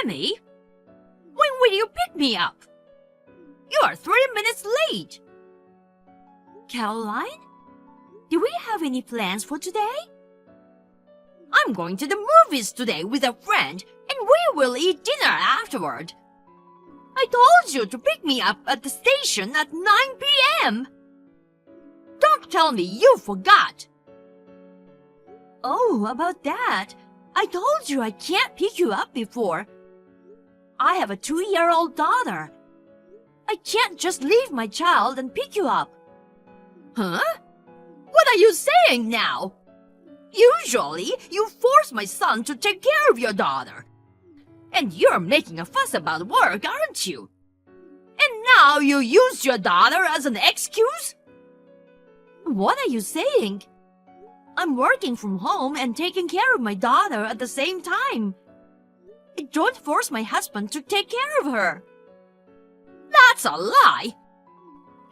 Emmy, when will you pick me up? You are 3 minutes late. Caroline, do we have any plans for today? I'm going to the movies today with a friend, and we will eat dinner afterward. I told you to pick me up at the station at 9 p.m. Don't tell me you forgot. Oh, about that. I told you I can't pick you up before. I have a 2-year-old daughter. I can't just leave my child and pick you up. Huh? What are you saying now? Usually, you force my son to take care of your daughter. And you're making a fuss about work, aren't you? And now you use your daughter as an excuse? What are you saying? I'm working from home and taking care of my daughter at the same time. I don't force my husband to take care of her. That's a lie.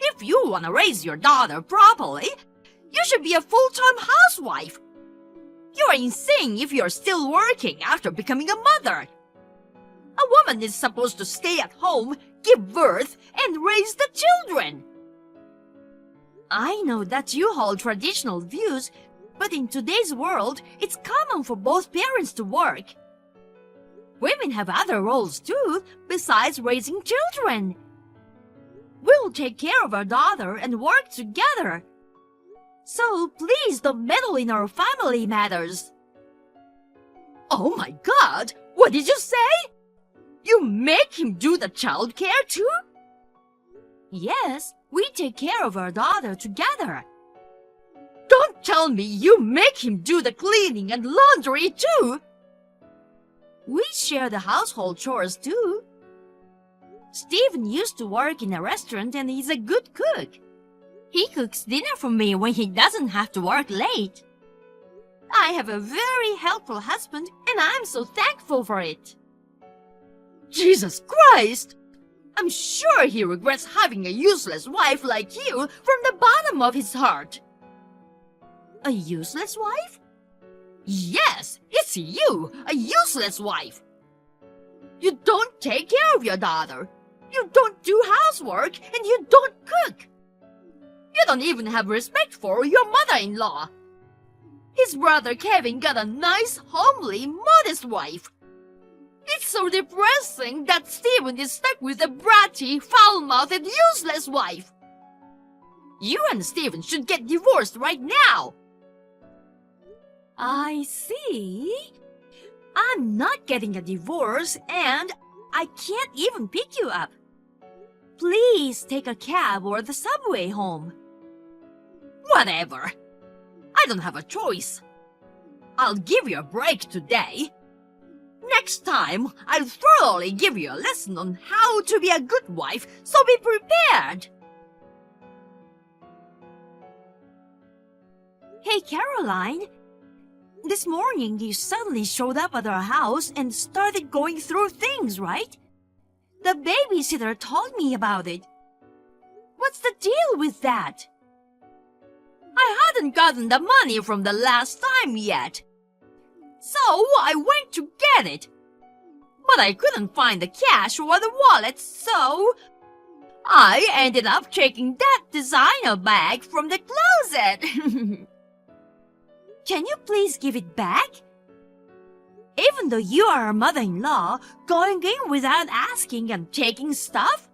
If you want to raise your daughter properly, you should be a full-time housewife. You are insane if you're still working after becoming a mother. A woman is supposed to stay at home, give birth, and raise the children. I know that you hold traditional views, but in today's world, it's common for both parents to work. Women have other roles too, besides raising children. We'll take care of our daughter and work together. So please don't meddle in our family matters. Oh my God! What did you say? You make him do the child care too? Yes, we take care of our daughter together. Don't tell me you make him do the cleaning and laundry too. We share the household chores too. Stephen used to work in a restaurant and he's a good cook. He cooks dinner for me when he doesn't have to work late. I have a very helpful husband and I'm so thankful for it. Jesus Christ! I'm sure he regrets having a useless wife like you from the bottom of his heart. A useless wife? Yes, it's you, a useless wife. You don't take care of your daughter. You don't do housework and you don't cook. You don't even have respect for your mother-in-law. His brother Kevin got a nice, homely, modest wife. It's so depressing that Stephen is stuck with a bratty, foul-mouthed, useless wife. You and Stephen should get divorced right now. I see. I'm not getting a divorce and I can't even pick you up. Please take a cab or the subway home. Whatever. I don't have a choice. I'll give you a break today. Next time, I'll thoroughly give you a lesson on how to be a good wife, so be prepared. Hey, Caroline. This morning you suddenly showed up at our house and started going through things, right? The babysitter told me about it. What's the deal with that? I hadn't gotten the money from the last time yet. So I went to get it. But I couldn't find the cash or the wallet, so I ended up taking that designer bag from the closet. Can you please give it back? Even though you are a mother-in-law, going in without asking and taking stuff?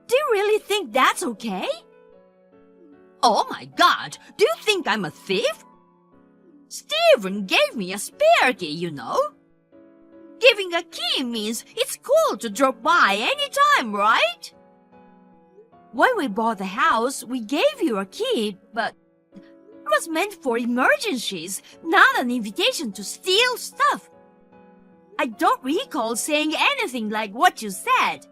Do you really think that's okay? Oh my God, do you think I'm a thief? Stephen gave me a spare key, you know. Giving a key means it's cool to drop by anytime, right? When we bought the house, we gave you a key, but it was meant for emergencies, not an invitation to steal stuff. I don't recall saying anything like what you said.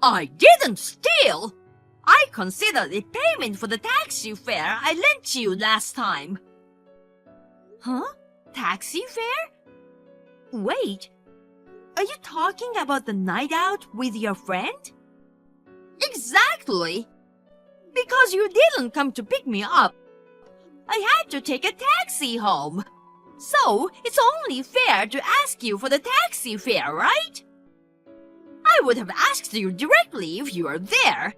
I didn't steal! I considered it payment for the taxi fare I lent you last time. Huh? Taxi fare? Wait, are you talking about the night out with your friend? Exactly! Because you didn't come to pick me up, I had to take a taxi home. So, it's only fair to ask you for the taxi fare, right? I would have asked you directly if you were there.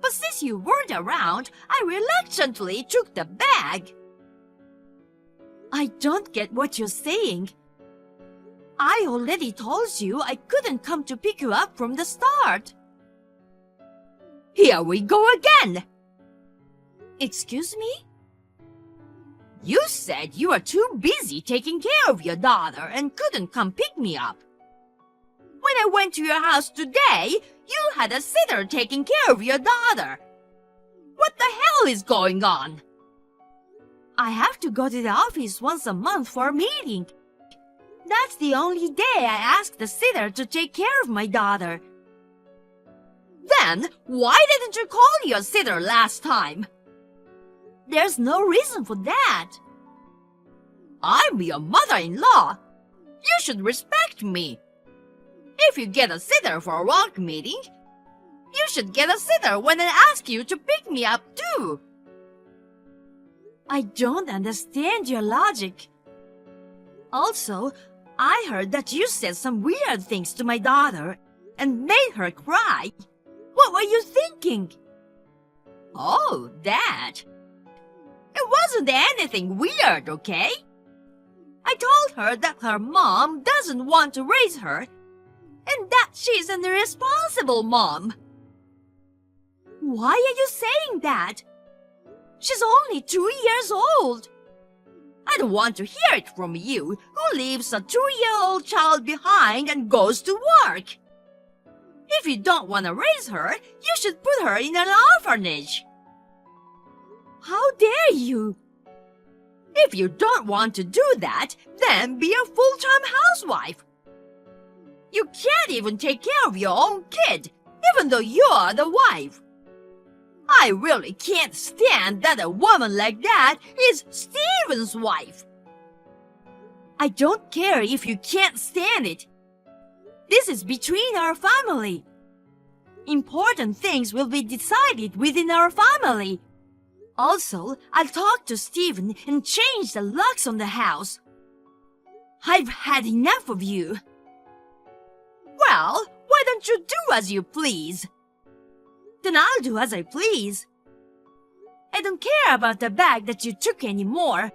But since you weren't around, I reluctantly took the bag. I don't get what you're saying. I already told you I couldn't come to pick you up from the start. Here we go again. Excuse me? You said you were too busy taking care of your daughter and couldn't come pick me up. When I went to your house today, you had a sitter taking care of your daughter. What the hell is going on? I have to go to the office once a month for a meeting. That's the only day I ask the sitter to take care of my daughter. Then, why didn't you call your sitter last time? There's no reason for that. I'm your mother-in-law. You should respect me. If you get a sitter for a work meeting, you should get a sitter when I ask you to pick me up too. I don't understand your logic. Also, I heard that you said some weird things to my daughter and made her cry. What were you thinking? Oh, that. It wasn't anything weird, okay? I told her that her mom doesn't want to raise her and that she's an irresponsible mom. Why are you saying that? She's only 2 years old. I don't want to hear it from you, who leaves a 2-year-old child behind and goes to work. If you don't want to raise her, you should put her in an orphanage. How dare you? If you don't want to do that, then be a full-time housewife. You can't even take care of your own kid, even though you're the wife. I really can't stand that a woman like that is Steven's wife. I don't care if you can't stand it. This is between our family. Important things will be decided within our family. Also, I'll talk to Steven and change the locks on the house. I've had enough of you. Well, why don't you do as you please? Then I'll do as I please. I don't care about the bag that you took anymore.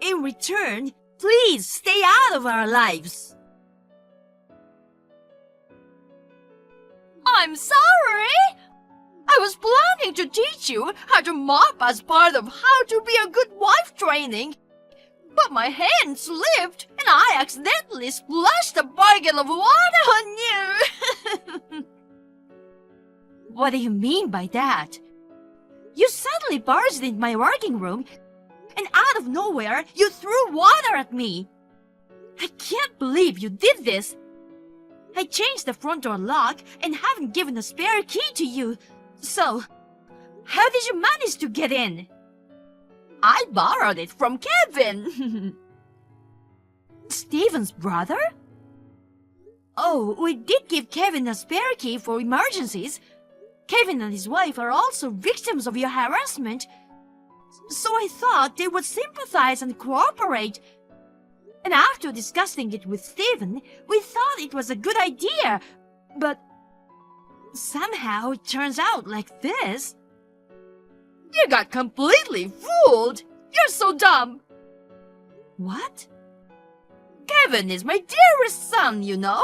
In return, please stay out of our lives. I'm sorry. I was planning to teach you how to mop as part of how to be a good wife training. But my hand slipped and I accidentally splashed a bucket of water on you. What do you mean by that? You suddenly barged into my working room and out of nowhere you threw water at me. I can't believe you did this. I changed the front door lock and haven't given a spare key to you. So, how did you manage to get in? I borrowed it from Kevin. Steven's brother? Oh, we did give Kevin a spare key for emergencies. Kevin and his wife are also victims of your harassment. So I thought they would sympathize and cooperate. And after discussing it with Steven, we thought it was a good idea. But somehow it turns out like this. You got completely fooled. You're so dumb. What? Kevin is my dearest son, you know.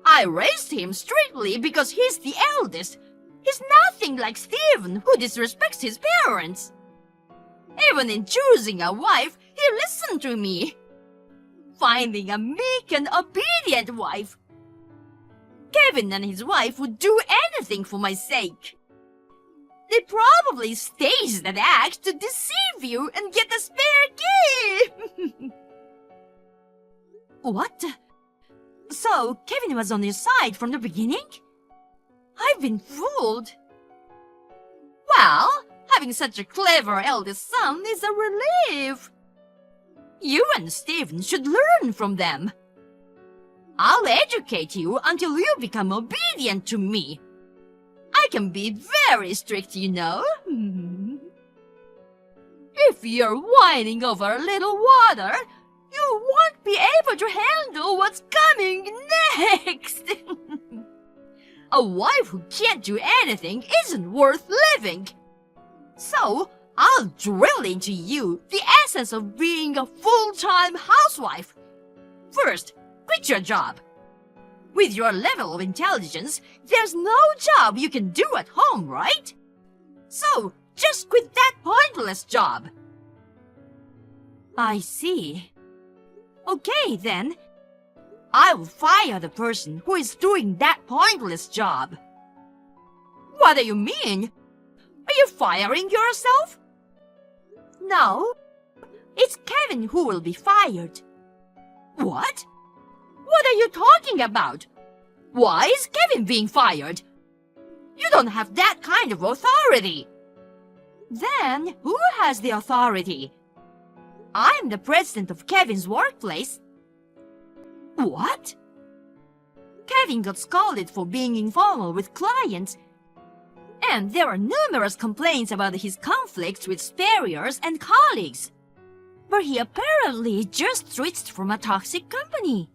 I raised him strictly because he's the eldest. He's nothing like Steven, who disrespects his parents. Even in choosing a wife, he listened to me. Finding a meek and obedient wife. Kevin and his wife would do anything for my sake. They probably staged that act to deceive you and get a spare key. What? So, Kevin was on your side from the beginning? I've been fooled. Well, having such a clever eldest son is a relief. You and Steven should learn from them. I'll educate you until you become obedient to me. I can be very strict, you know. You If you're whining over a little water, you won't be able to handle what's coming next. A wife who can't do anything isn't worth living. So, I'll drill into you the essence of being a full-time housewife. First, quit your job. With your level of intelligence, there's no job you can do at home, right? So, just quit that pointless job. I see. Okay, then. I'll fire the person who is doing that pointless job. What do you mean? Are you firing yourself? No. It's Kevin who will be fired. What? What are you talking about? Why is Kevin being fired? You don't have that kind of authority. Then, who has the authority? I'm the president of Kevin's workplace. What? Kevin got scolded for being informal with clients, and there are numerous complaints about his conflicts with superiors and colleagues. But he apparently just switched from a toxic company.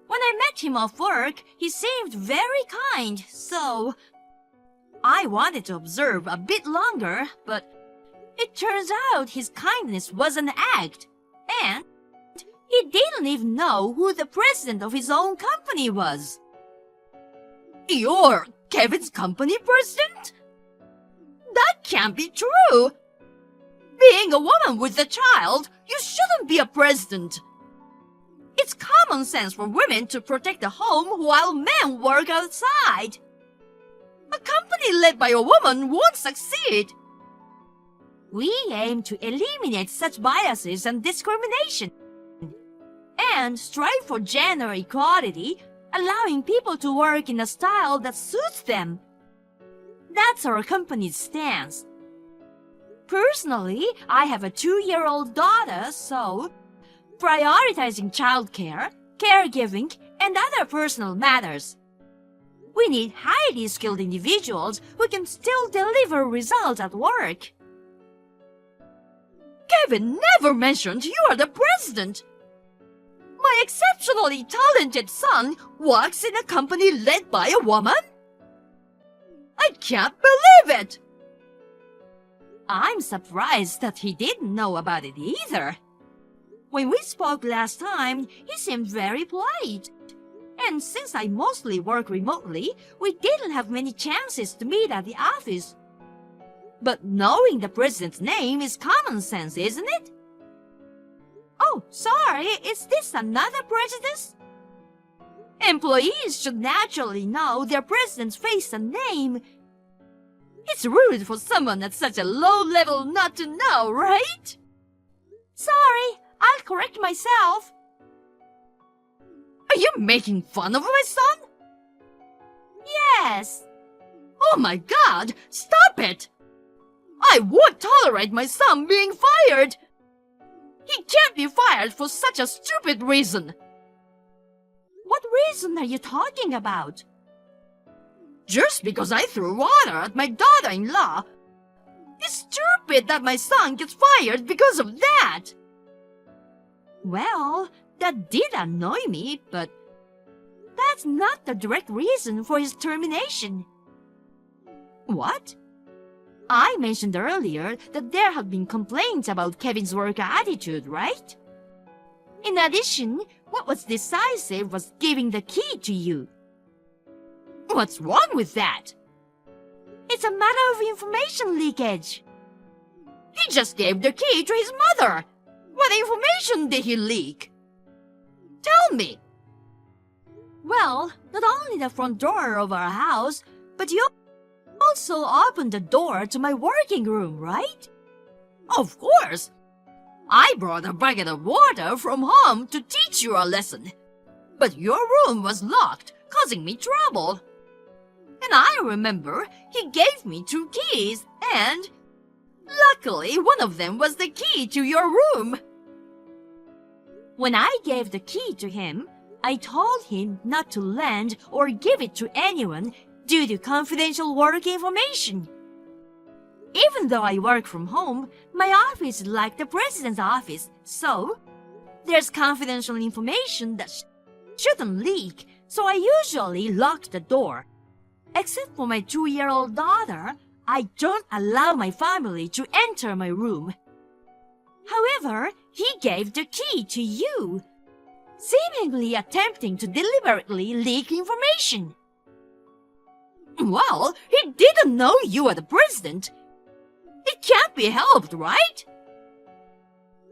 When I met him off work, he seemed very kind, so I wanted to observe a bit longer, but it turns out his kindness was an act, and he didn't even know who the president of his own company was. You're Kevin's company president? That can't be true. Being a woman with a child, you shouldn't be a president. It's common sense for women to protect the home while men work outside. A company led by a woman won't succeed. We aim to eliminate such biases and discrimination and strive for gender equality, allowing people to work in a style that suits them. That's our company's stance. Personally, I have a 2-year-old daughter, so prioritizing childcare, caregiving, and other personal matters. We need highly skilled individuals who can still deliver results at work. Kevin never mentioned you are the president. My exceptionally talented son works in a company led by a woman? I can't believe it! I'm surprised that he didn't know about it either. When we spoke last time, he seemed very polite. And since I mostly work remotely, we didn't have many chances to meet at the office. But knowing the president's name is common sense, isn't it? Oh, sorry, is this another prejudice? Employees should naturally know their president's face and name. It's rude for someone at such a low level not to know, right? Sorry, I'll correct myself. Are you making fun of my son? Yes. Oh my God, stop it! I won't tolerate my son being fired! He can't be fired for such a stupid reason! What reason are you talking about? Just because I threw water at my daughter-in-law. It's stupid that my son gets fired because of that! Well, that did annoy me, but that's not the direct reason for his termination. What? I mentioned earlier that there have been complaints about Kevin's work attitude, right? In addition, what was decisive was giving the key to you. What's wrong with that? It's a matter of information leakage. He just gave the key to his mother. What information did he leak? Tell me. Well, not only the front door of our house, but you also opened the door to my working room, right? Of course. I brought a bucket of water from home to teach you a lesson. But your room was locked, causing me trouble. And I remember he gave me 2 keys, and luckily one of them was the key to your room. When I gave the key to him, I told him not to lend or give it to anyone due to confidential work information. Even though I work from home, my office is like the president's office, so there's confidential information that shouldn't leak, so I usually lock the door. Except for my 2-year-old daughter, I don't allow my family to enter my room. However, he gave the key to you, seemingly attempting to deliberately leak information. Well, he didn't know you were the president. It can't be helped, right?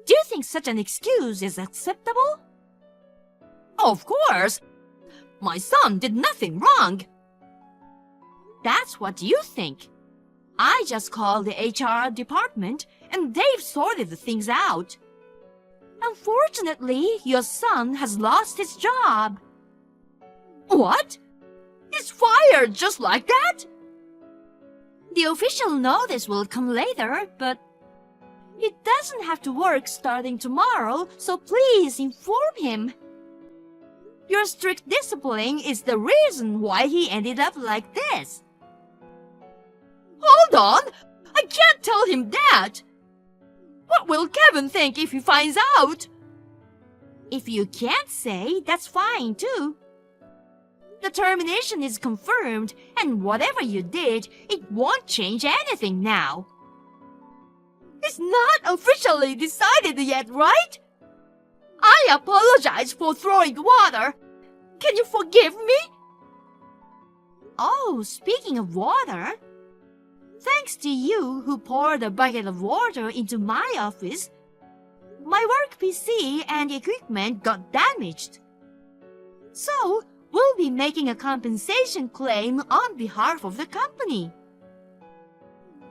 Do you think such an excuse is acceptable? Of course. My son did nothing wrong. That's what you think. I just called the HR department and they've sorted the things out. Unfortunately, your son has lost his job. What? He's fired just like that? The official notice will come later, but he doesn't have to work starting tomorrow, so please inform him. Your strict discipline is the reason why he ended up like this. Hold on! I can't tell him that! What will Kevin think if he finds out? If you can't say, that's fine too. The termination is confirmed, and whatever you did, it won't change anything now. It's not officially decided yet, right? I apologize for throwing water. Can you forgive me? Oh, speaking of water, thanks to you who poured a bucket of water into my office, my work PC and equipment got damaged. So, we'll be making a compensation claim on behalf of the company.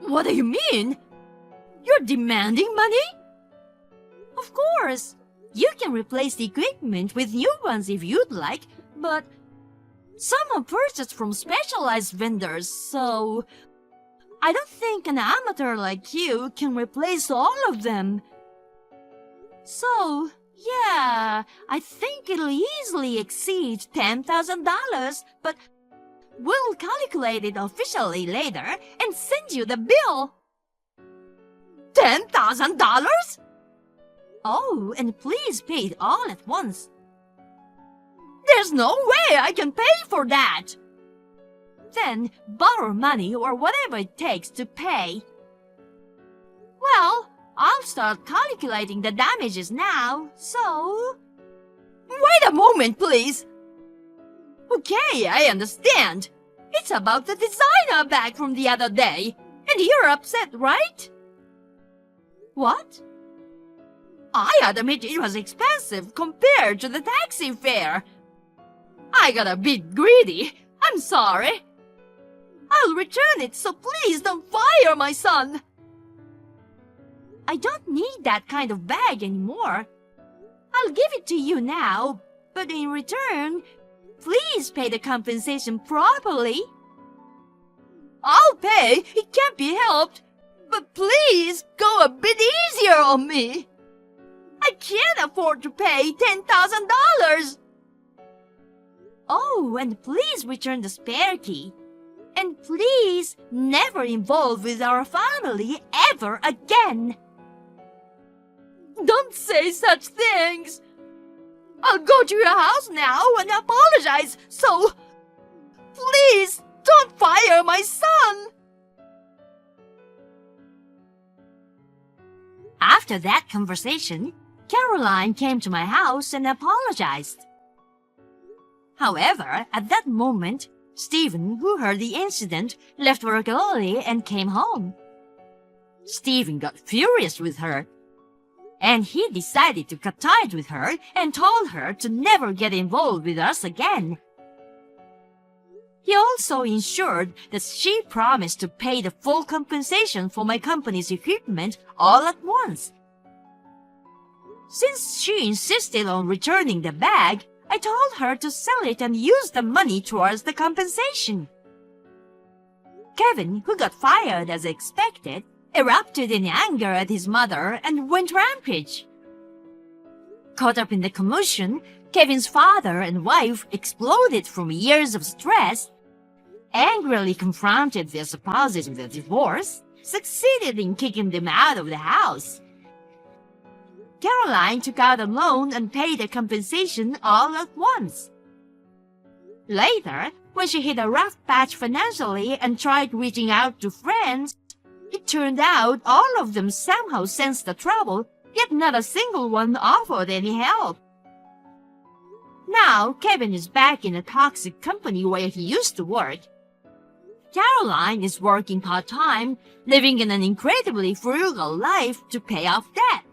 What do you mean? You're demanding money? Of course. You can replace the equipment with new ones if you'd like, but some are purchased from specialized vendors, so I don't think an amateur like you can replace all of them. So, yeah, I think it'll easily exceed $10,000, but we'll calculate it officially later and send you the bill. $10,000? Oh, and please pay it all at once. There's no way I can pay for that. Then borrow money or whatever it takes to pay. Well, I'll start calculating the damages now, so... Wait a moment, please. Okay, I understand. It's about the designer bag from the other day, and you're upset, right? What? I admit it was expensive compared to the taxi fare. I got a bit greedy. I'm sorry. I'll return it, so please don't fire my son. I don't need that kind of bag anymore. I'll give it to you now, but in return, please pay the compensation properly. I'll pay. It can't be helped. But please go a bit easier on me. I can't afford to pay $10,000. Oh, and please return the spare key. And please never involve with our family ever again. Don't say such things. I'll go to your house now and apologize, so please don't fire my son. After that conversation, Caroline came to my house and apologized. However, at that moment, Stephen, who heard the incident, left work early and came home. Stephen got furious with her, and he decided to cut ties with her and told her to never get involved with us again. He also ensured that she promised to pay the full compensation for my company's equipment all at once. Since she insisted on returning the bag, I told her to sell it and use the money towards the compensation. Kevin, who got fired as expected, erupted in anger at his mother and went rampage. Caught up in the commotion, Kevin's father and wife exploded from years of stress, angrily confronted their spouses with a divorce, succeeded in kicking them out of the house. Caroline took out a loan and paid the compensation all at once. Later, when she hit a rough patch financially and tried reaching out to friends, it turned out all of them somehow sensed the trouble, yet not a single one offered any help. Now, Kevin is back in a toxic company where he used to work. Caroline is working part-time, living in an incredibly frugal life to pay off debt.